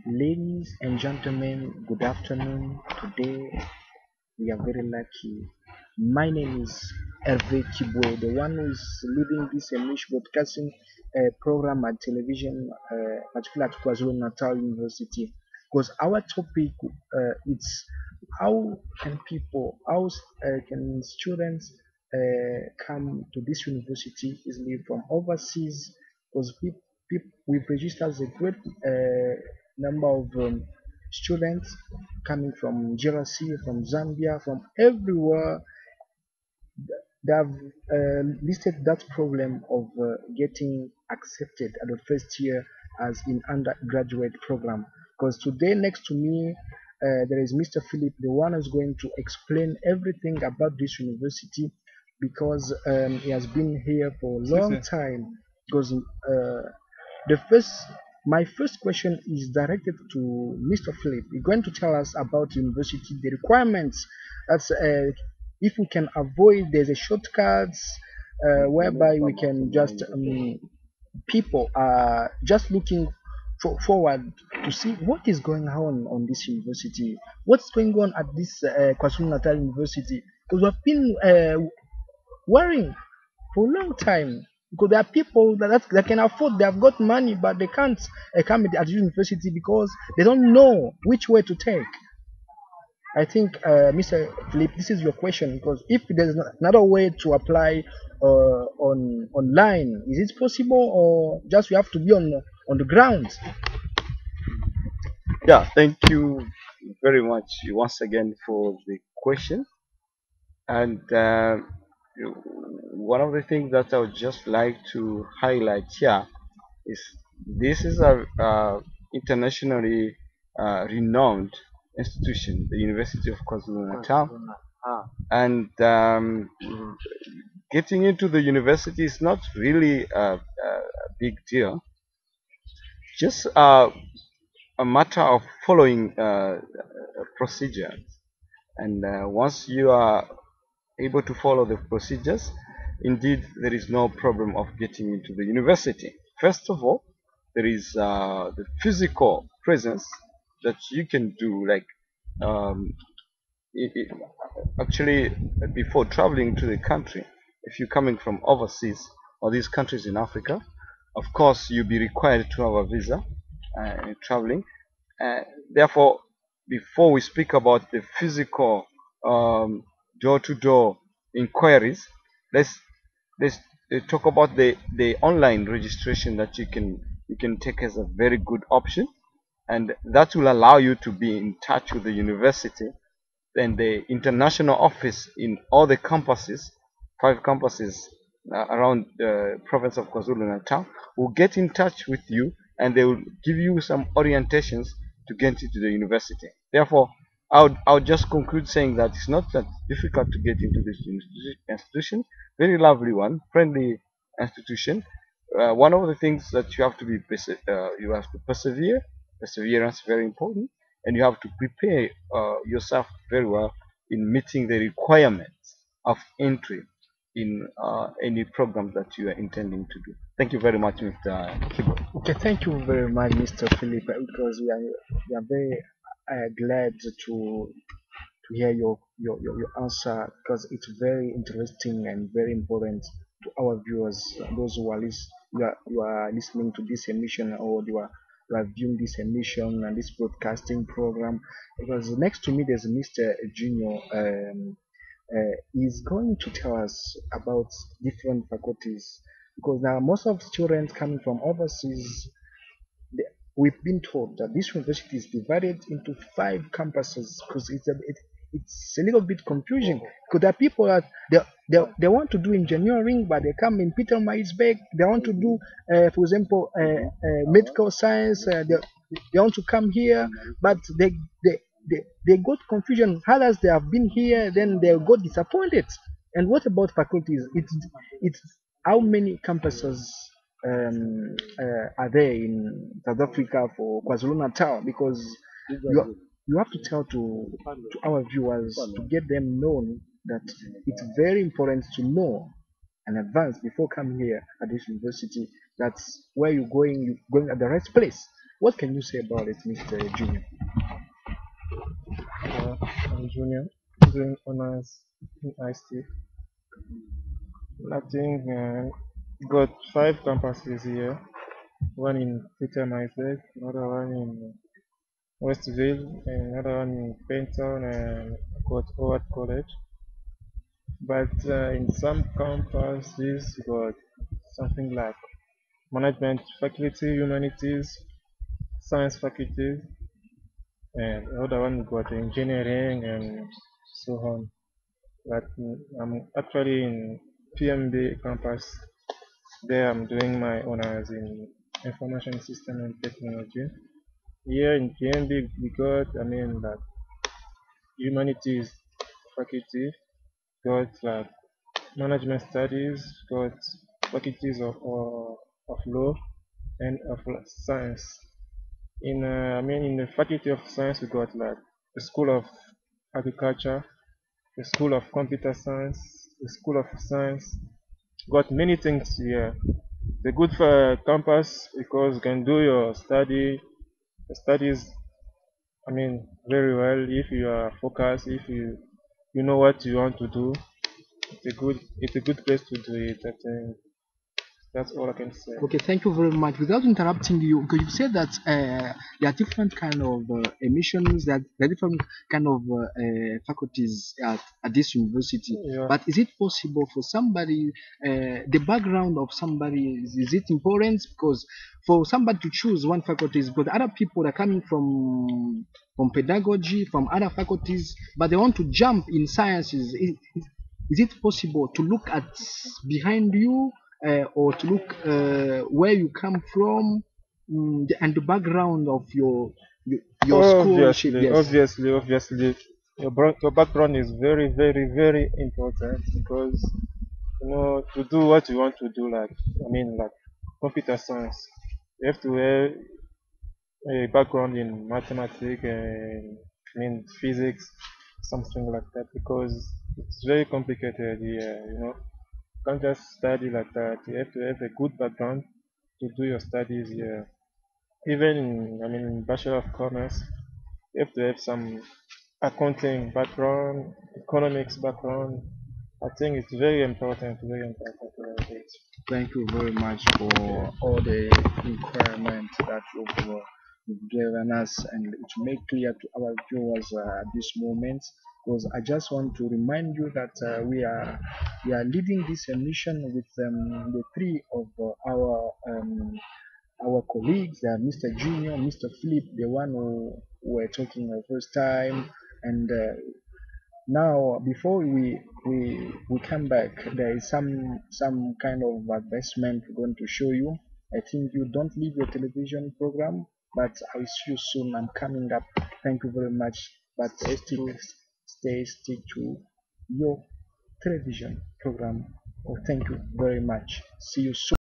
Ladies and gentlemen, good afternoon. Today we are very lucky. My name is Herve Kibwe, the one who is leading this English broadcasting program at television, particularly at KwaZulu Natal University. Because our topic is how can people, can students come to this university easily from overseas? Because we've registered a great number of students coming from GRC, from Zambia, from everywhere. They have listed that problem of getting accepted at the first year as in undergraduate program. Because today next to me there is Mr. Philip, the one who's going to explain everything about this university because he has been here for a long time. Because the first my first question is directed to Mr. Philip. He's going to tell us about university, the requirements. That's if we can avoid. There's a shortcuts whereby we can just people are just looking forward to see what is going on this university. What's going on at this KwaZulu Natal University? Because we've been worrying for a long time because there are people that can afford, they have got money, but they can't come at university because they don't know which way to take. I think, Mr. Philip, this is your question because if there's another way to apply on online, is it possible or just we have to be on the ground? Yeah, thank you very much once again for the question. And one of the things that I would just like to highlight here is this is a internationally renowned institution, the University of KwaZulu Natal, and getting into the university is not really a big deal. Just a matter of following procedures. And once you are able to follow the procedures, indeed there is no problem of getting into the university. First of all, there is the physical presence that you can do, like um, it, actually before traveling to the country. If you're coming from overseas or these countries in Africa, of course you'll be required to have a visa traveling. uh, Therefore, before we speak about the physical um, door-to-door inquiries, let's let's talk about the online registration that you can take as a very good option, and that will allow you to be in touch with the university and the international office in all the campuses, 5 campuses around the province of KwaZulu-Natal, will get in touch with you and they will give you some orientations to get into the university. Therefore, I would just conclude saying that it's not that difficult to get into this institution. Very lovely one, friendly institution. One of the things that you have to you have to persevere. Perseverance is very important, and you have to prepare yourself very well in meeting the requirements of entry in any program that you are intending to do. Thank you very much, Mr. Kibo. Okay, thank you very much, Mr. Philip, because we are very glad to hear your answer because it's very interesting and very important to our viewers, those who are, you are listening to this emission or you are viewing this emission and this broadcasting program. Because next to me there's Mr. Junior. Is going to tell us about different faculties because now most of students coming from overseas, we've been told that this university is divided into 5 campuses because it's a little bit confusing because there are people that they want to do engineering but they come in Peter Maisbeck, they want to do for example medical science, they want to come here but they got confusion. Others they have been here then they got disappointed. And what about faculties? It's how many campuses are there in South Africa for KwaZulu Natal? Because you have to tell to our viewers to get them known that it's very important to know in advance before coming here at this university That's where you're going at the right place. What can you say about it, Mr. Junior? I'm Junior, doing honors in ICT. I think got 5 campuses here. One in Peter Myself, another one in Westville, and another one in Penton and got Howard College. But in some campuses, you got something like management faculty, humanities, science faculty, and another one got engineering and so on. But I'm actually in PMB campus. There I'm doing my honors in information system and technology. Here in PMB we got, like humanities faculty, got like management studies, got faculties of law and of science. In the faculty of science we got like the school of agriculture, the school of computer science, the school of science. Got many things here. It's a good for campus because you can do your studies. Very well if you are focused. If you know what you want to do, it's a good place to do it. I think that's all I can say. Okay, thank you very much. Without interrupting you, because you said that there are different kind of emissions, that there are different kind of faculties at this university. Yeah. But is it possible for somebody, the background of somebody, is it important? Because for somebody to choose one faculty, because other people are coming from pedagogy, from other faculties, but they want to jump in sciences. Is it possible to look at behind you or to look where you come from, and the background of your scholarship? Obviously, Yes. obviously, your background is very, very, very important because to do what you want to do, like computer science, you have to have a background in mathematics and physics, something like that, because it's very complicated here. You can't just study like that. You have to have a good background to do your studies here. Even in Bachelor of Commerce, you have to have some accounting background, economics background. I think it's very important to have it. Thank you very much for all the requirements that you've given us, and it made clear to our viewers at this moment. Because I just want to remind you that we are leading this emission with the three of our colleagues, Mr. Junior, Mr. Philip, the one who were talking the first time, and now, before we come back, there is some kind of advertisement we're going to show you. I think you don't leave your television program, but I'll see you soon. I'm coming up. Thank you very much. But stick to your television program. Oh, thank you very much. See you soon.